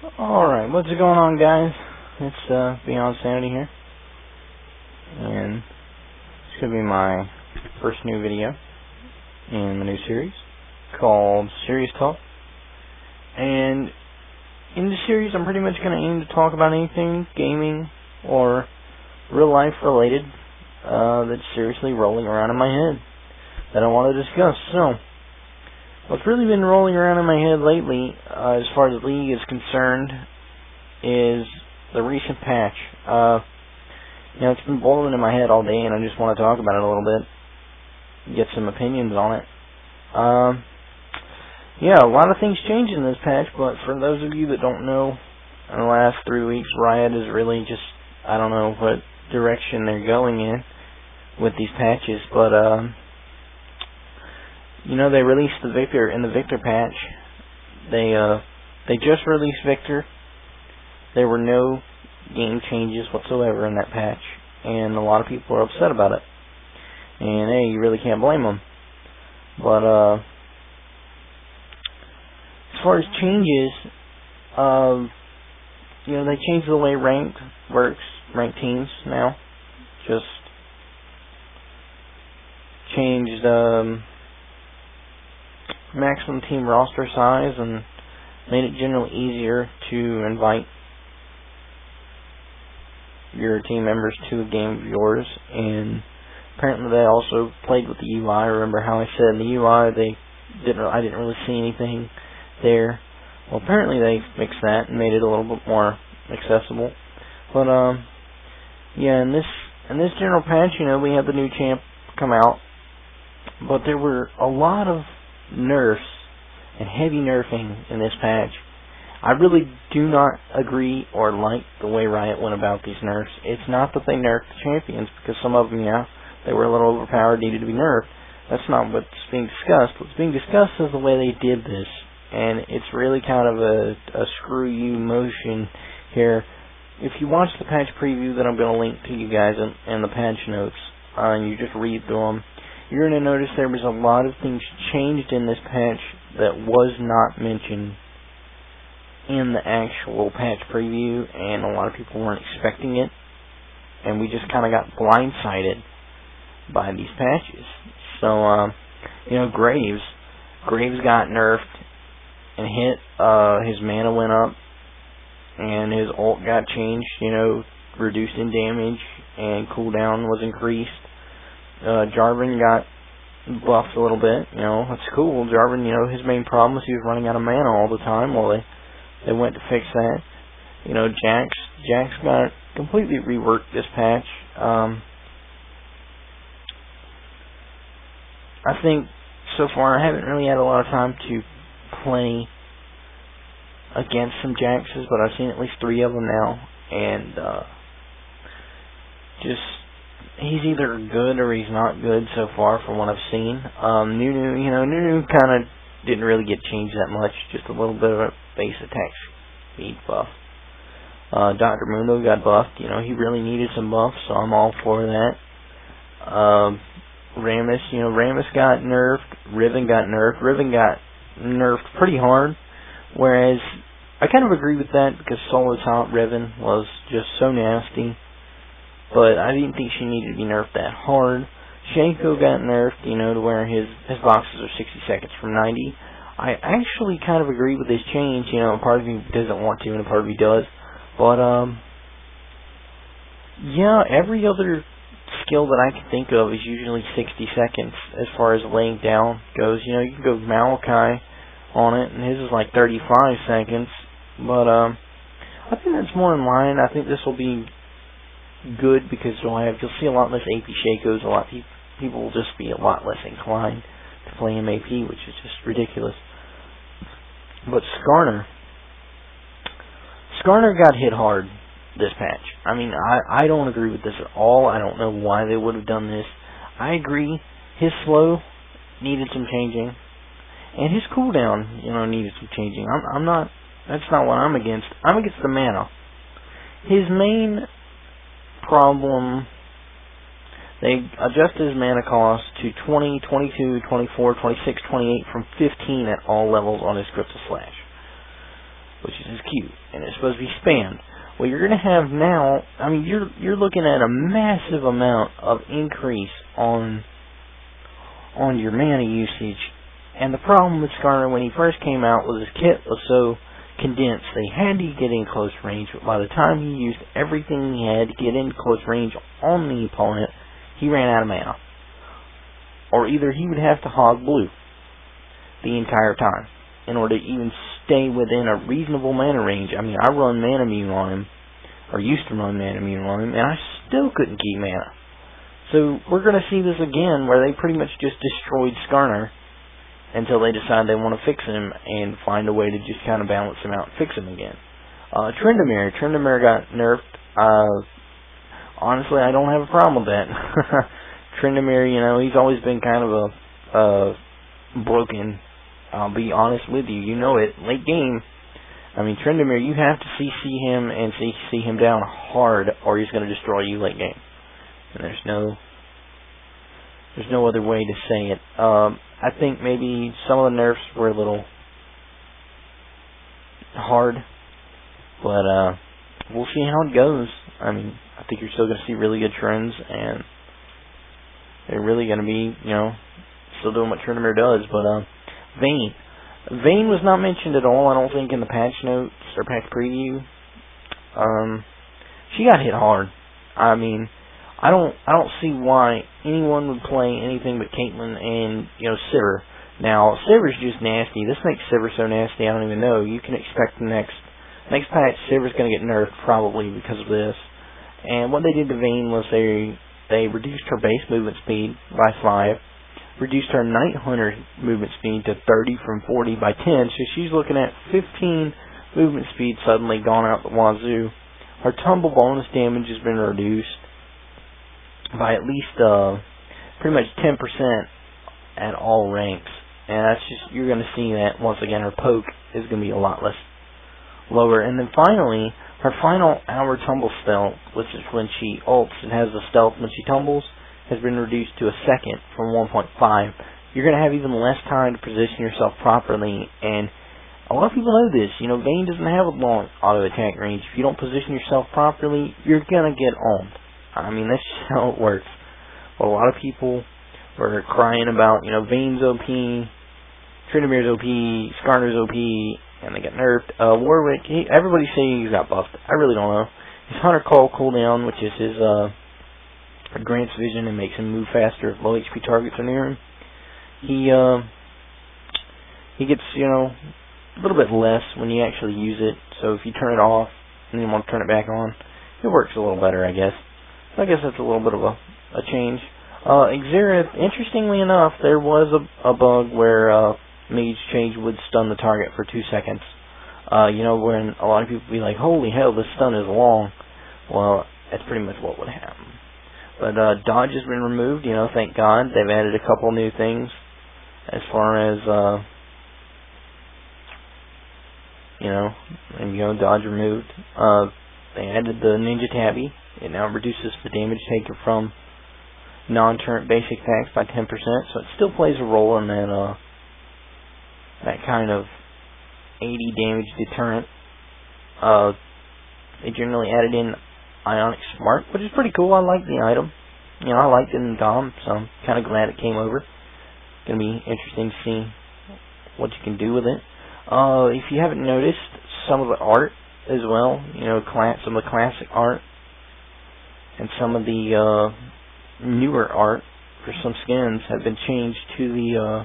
Alright, what's going on, guys? It's BeyondlolSanity here, and it's going to be my first new video in the new series called SrzTalk. And in this series, I'm pretty much going to aim to talk about anything gaming or real life related that's seriously rolling around in my head that I want to discuss. So, what's really been rolling around in my head lately, as far as the league is concerned, is the recent patch. It's been boiling in my head all day, and I just want to talk about it a little bit, get some opinions on it. A lot of things changed in this patch, but for those of you that don't know, in the last 3 weeks, Riot is really just, I don't know what direction they're going in with these patches, but they released the Victor in the Victor patch. They just released Victor. There were no game changes whatsoever in that patch, and a lot of people are upset about it. And hey, you really can't blame them. But as far as changes, they changed the way ranked works, ranked teams now. Just changed maximum team roster size and made it generally easier to invite your team members to a game of yours. And apparently they also played with the UI. Remember how I said in the UI I didn't really see anything there. Well, apparently they fixed that and made it a little bit more accessible. But in this general patch, we had the new champ come out, but there were a lot of nerfs and heavy nerfing in this patch. I really do not agree or like the way Riot went about these nerfs. It's not that they nerfed the champions, because some of them, they were a little overpowered, needed to be nerfed. That's not what's being discussed. What's being discussed is the way they did this, and it's really kind of a screw you motion here. If you watch the patch preview that I'm going to link to you guys in the patch notes, and you just read through them, you're going to notice there was a lot of things changed in this patch that was not mentioned in the actual patch preview, and a lot of people weren't expecting it, and we just kind of got blindsided by these patches. So, Graves got nerfed and hit, his mana went up, and his ult got changed, reduced in damage, and cooldown was increased. Jarvan got buffed a little bit, it's cool. Jarvan, his main problem was he was running out of mana all the time. Well, they went to fix that. Jax got completely reworked this patch. I think so far I haven't really had a lot of time to play against some Jaxes, but I've seen at least 3 of them now, and he's either good or he's not good so far from what I've seen. Nunu kind of didn't really get changed that much, just a little bit of a base attack speed buff. Dr. Mundo got buffed, he really needed some buffs, so I'm all for that. Rammus got nerfed, Riven got nerfed. Riven got nerfed pretty hard, whereas I kind of agree with that, because solo top Riven was just so nasty, but I didn't think she needed to be nerfed that hard. Shaco got nerfed, to where his boxes are 60 seconds from 90. I actually kind of agree with this change, a part of me doesn't want to and a part of me does, but every other skill that I can think of is usually 60 seconds as far as laying down goes. You can go Malachi on it, and his is like 35 seconds, but I think that's more in line. I think this will be good, because you'll see a lot less AP Shakos. A lot of people will just be a lot less inclined to play him AP, which is just ridiculous. But Skarner got hit hard this patch. I don't agree with this at all. I don't know why they would have done this. I agree, his slow needed some changing, and his cooldown, needed some changing. That's not what I'm against. I'm against the mana. His main problem, they adjusted his mana cost to 20, 22, 24, 26, 28 from 15 at all levels on his Crypto Slash. which is cute, and it's supposed to be spammed. What you're going to have now, I mean, you're looking at a massive amount of increase on your mana usage. And the problem with Skarner when he first came out was his kit was so condensed. They had to get in close range, but by the time he used everything he had to get in close range on the opponent, he ran out of mana. Or either he would have to hog blue the entire time in order to even stay within a reasonable mana range. I mean, I run Mana Mune on him, or used to run Mana Mune on him, and I still couldn't keep mana. So we're going to see this again, where they pretty much just destroyed Skarner until they decide they want to fix him and find a way to just kind of balance him out and fix him again. Tryndamere got nerfed. Honestly, I don't have a problem with that. Tryndamere, you know, he's always been kind of a broken. I'll be honest with you. You know it. Late game, I mean, Tryndamere, you have to CC him and CC him down hard, or he's going to destroy you late game. And there's no other way to say it. I think maybe some of the nerfs were a little hard, but we'll see how it goes. I mean, I think you're still going to see really good trends, and they're really going to be, you know, still doing what Tryndamere does. But Vayne was not mentioned at all, I don't think, in the patch notes or patch preview. She got hit hard. I mean, I don't see why anyone would play anything but Caitlyn and, you know, Sivir. Now, Sivir's just nasty. This makes Sivir so nasty, I don't even know. You can expect the next patch, Sivir's going to get nerfed probably because of this. And what they did to Vayne was they reduced her base movement speed by 5, reduced her Night Hunter movement speed to 30 from 40 by 10, so she's looking at 15 movement speed suddenly gone out the wazoo. Her tumble bonus damage has been reduced by at least pretty much 10% at all ranks. And that's just, you're going to see that once again her poke is going to be a lot less lower. And then finally, her final hour tumble stealth, which is when she ults and has the stealth when she tumbles, has been reduced to a second from 1.5. You're going to have even less time to position yourself properly, and a lot of people know this. You know, Vayne doesn't have a long auto attack range. If you don't position yourself properly, you're going to get owned. I mean, that's just how it works. But a lot of people were crying about, you know, Vayne's OP, Tryndamere's OP, Skarner's OP, and they got nerfed. Warwick, everybody's saying he's got buffed. I really don't know. His Hunter Call cooldown, which is his grants vision and makes him move faster if low HP targets are near him. He gets, you know, a little bit less when you actually use it. So if you turn it off and then you want to turn it back on, it works a little better, I guess. So I guess that's a little bit of a change. Xerath, interestingly enough, there was a bug where Mage Change would stun the target for 2 seconds. You know, when a lot of people be like, holy hell, this stun is long. Well, that's pretty much what would happen. But dodge has been removed, you know, thank God. They've added a couple new things as far as, you know, dodge removed. They added the Ninja Tabby. It now reduces the damage taken from non-turret basic attacks by 10%, so it still plays a role in that kind of 80 damage deterrent. They generally added in Ionic Smart, which is pretty cool. I like the item. You know, I liked it in Dom, so I'm kind of glad it came over. It's going to be interesting to see what you can do with it. If you haven't noticed, some of the art as well, you know, some of the classic art and some of the newer art for some skins have been changed to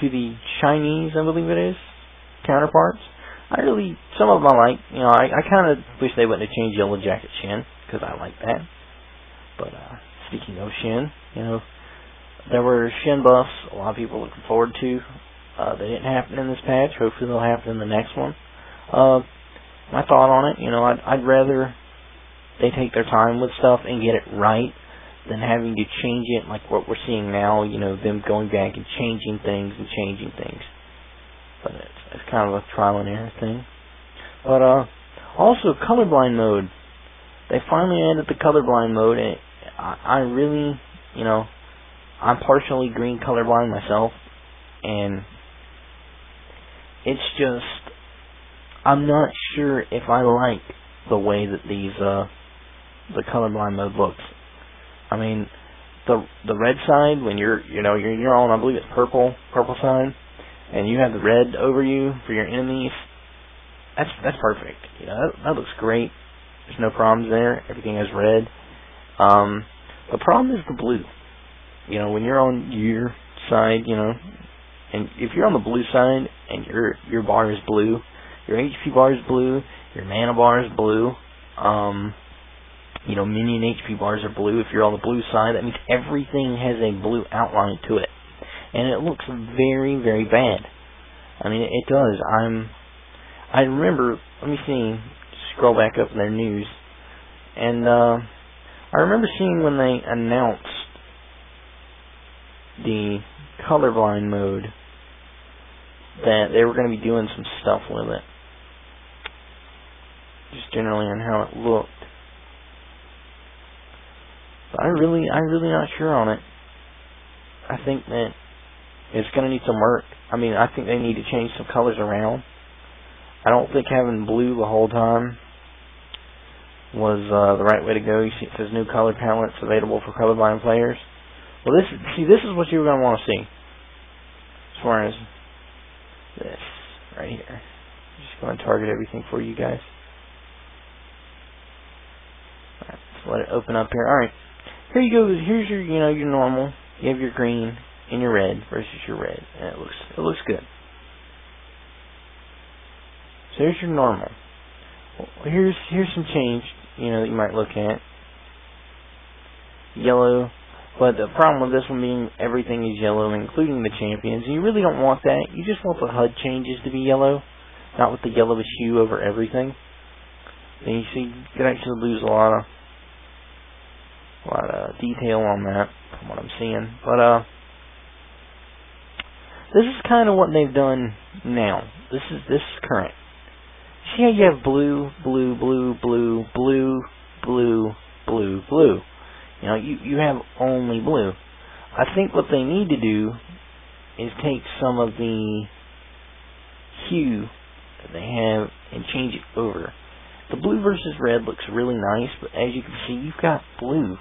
the Chinese, I believe it is, counterparts. Some of them I like. You know, I kind of wish they wouldn't have changed Yellow Jacket Shin, because I like that. But speaking of Shin, you know, there were Shin buffs a lot of people are looking forward to. They didn't happen in this patch. Hopefully they'll happen in the next one. My thought on it, you know, I'd rather they take their time with stuff and get it right than having to change it like what we're seeing now, you know, them going back and changing things. But it's kind of a trial and error thing. But also colorblind mode. They finally added the colorblind mode, and I really, you know, I'm partially green colorblind myself, and it's just, I'm not sure if I like the way that these, the colorblind mode looks. I mean, the red side, when you're on, I believe it's purple side, and you have the red over you for your enemies, that's perfect. You know, that looks great. There's no problems there. Everything has red. The problem is the blue. You know, when you're on your side, you know, and if you're on the blue side and your bar is blue, your HP bar is blue, your mana bar is blue, you know, minion HP bars are blue. If you're on the blue side, that means everything has a blue outline to it. And it looks very, very bad. I mean, it does. I remember, let me see, scroll back up in their news, and I remember seeing when they announced the colorblind mode that they were going to be doing some stuff with it. Just generally on how it looked. But I'm really not sure on it. I think that it's going to need some work. I mean, I think they need to change some colors around. I don't think having blue the whole time was the right way to go. You see, it says new color palettes available for colorblind players. Well, this is what you're going to want to see. As far as this right here. I'm just going to target everything for you guys. Alright, let's let it open up here. Alright. Here you go. Here's your, you know, your normal. You have your green and your red versus your red. And it looks good. So here's your normal. Well, here's some change, you know, that you might look at. Yellow. But the problem with this one being everything is yellow, including the champions. And you really don't want that. You just want the HUD changes to be yellow, not with the yellowish hue over everything. And you see, you could actually lose a lot of detail on that from what I'm seeing. But this is kind of what they've done now. This is current. See how you have blue, blue, blue, blue, blue, blue, blue, blue. You know, you have only blue. I think what they need to do is take some of the hue that they have and change it over. The blue versus red looks really nice, but as you can see, you've got blue.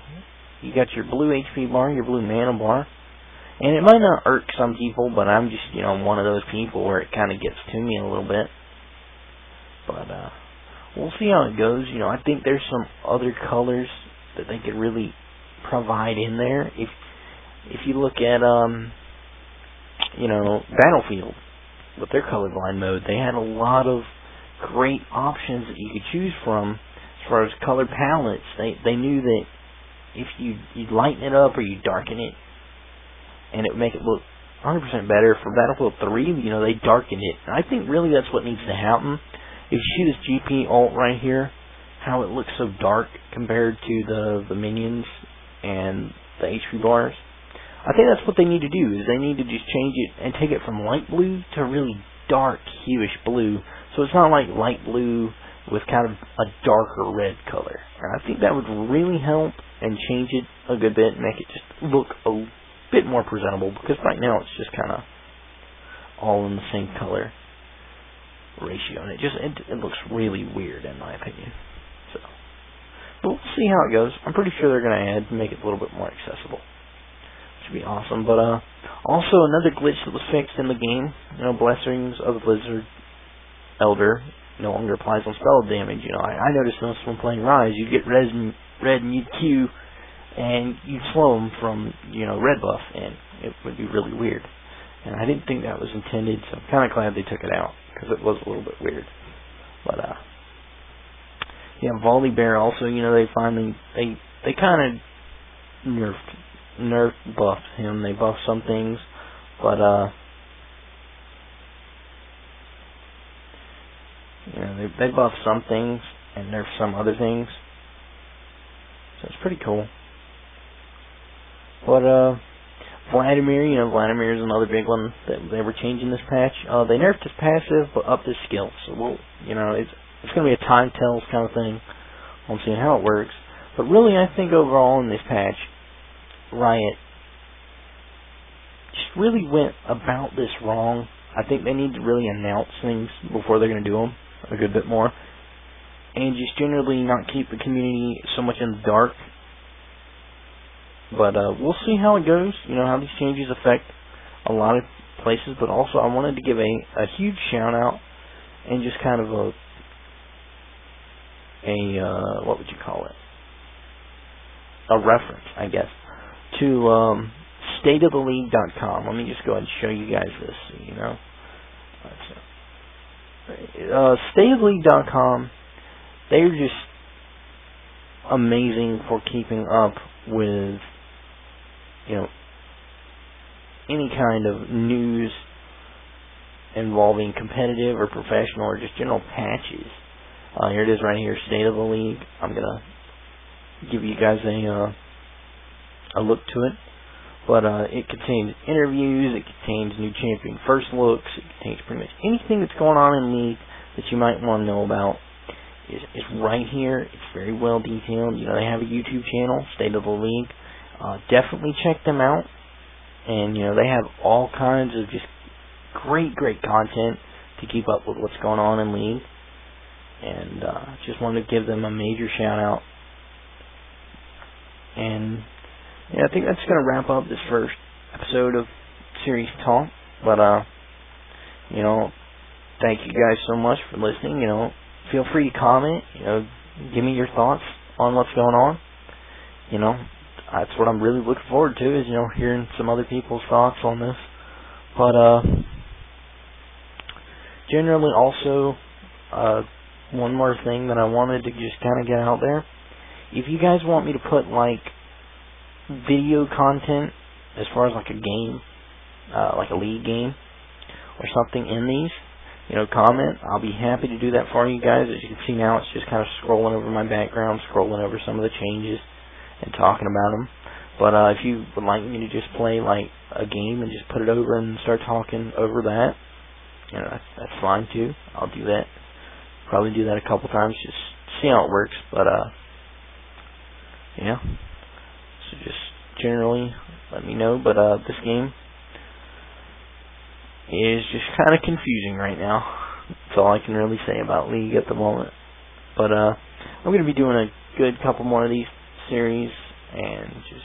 You got your blue HP bar, your blue mana bar. And it might not irk some people, but I'm just, you know, one of those people where it kind of gets to me a little bit. But we'll see how it goes. You know, I think there's some other colors that they could really provide in there. If you look at you know, Battlefield with their colorblind mode, they had a lot of great options that you could choose from as far as color palettes. They knew that if you'd lighten it up or you darken it, and it would make it look 100% better. For Battlefield 3, you know, they darkened it. And I think really that's what needs to happen. If you see this GP ult right here, how it looks so dark compared to the minions and the HP bars, I think that's what they need to do, is they need to just change it and take it from light blue to really dark hueish blue, so it's not like light blue with kind of a darker red color. And I think that would really help and change it a good bit and make it just look a bit more presentable, because right now it's just kind of all in the same color ratio, and it looks really weird in my opinion. So, but we'll see how it goes. I'm pretty sure they're going to add to make it a little bit more accessible, which would be awesome. But also another glitch that was fixed in the game, you know, Blessings of the Blizzard Elder no longer applies on spell damage. You know, I noticed this when playing Rise. You'd get red and you'd Q, and you'd slow them from, you know, red buff, and it would be really weird. And I didn't think that was intended, so I'm kind of glad they took it out, because it was a little bit weird. But yeah, Volibear also, you know, they finally they kind of nerf buffed him. They buffed some things, but you know, they buffed some things and nerfed some other things. So it's pretty cool. But Vladimir, you know, Vladimir is another big one that they were changing this patch. They nerfed his passive, but upped his skill. So we'll, you know, it's going to be a time tells kind of thing on seeing how it works. But really, I think overall in this patch, Riot just really went about this wrong. I think they need to really announce things before they're going to do them a good bit more. And just generally not keep the community so much in the dark. But we'll see how it goes, how these changes affect a lot of places. But also I wanted to give a huge shout out and just kind of a what would you call it? A reference, I guess, to stateoftheleague.com. Let me just go ahead and show you guys this, stateoftheleague.com, they're just amazing for keeping up with, any kind of news involving competitive or professional or just general patches. Here it is right here, State of the League. I'm going to give you guys a look to it. But it contains interviews, it contains new champion first looks, it contains pretty much anything that's going on in League that you might want to know about. It's right here. It's very well detailed. They have a YouTube channel, State of the League. Definitely check them out. And, they have all kinds of just great content to keep up with what's going on in League. And just wanted to give them a major shout out. And I think that's going to wrap up this first episode of SrzTalk. But, thank you guys so much for listening. Feel free to comment. Give me your thoughts on what's going on. That's what I'm really looking forward to is, hearing some other people's thoughts on this. But, generally also, one more thing that I wanted to just kind of get out there. If you guys want me to put, video content as far as a game, like a League game or something in these, comment. I'll be happy to do that for you guys. As you can see now, it's just kind of scrolling over my background, scrolling over some of the changes and talking about them. But if you would like me to just play a game and just put it over and start talking over that, that's fine too. I'll do that. Probably do that a couple times, just see how it works. But yeah. So just generally let me know. But this game is just kind of confusing right now. That's all I can really say about League at the moment. But I'm going to be doing a good couple more of these series, and just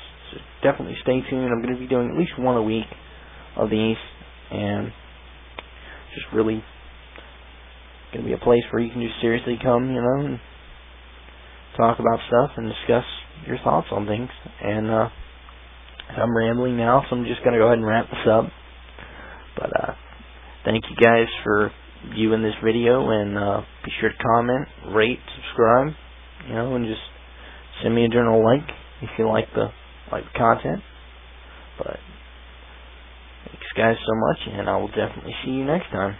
definitely stay tuned. I'm going to be doing at least one a week of these, and just really going to be a place where you can just seriously come, and talk about stuff and discuss your thoughts on things. And I'm rambling now, so I'm just going to go ahead and wrap this up. But thank you guys for viewing this video, and be sure to comment, rate, subscribe, and just send me a general like if you like the content. But thanks guys so much, and I will definitely see you next time.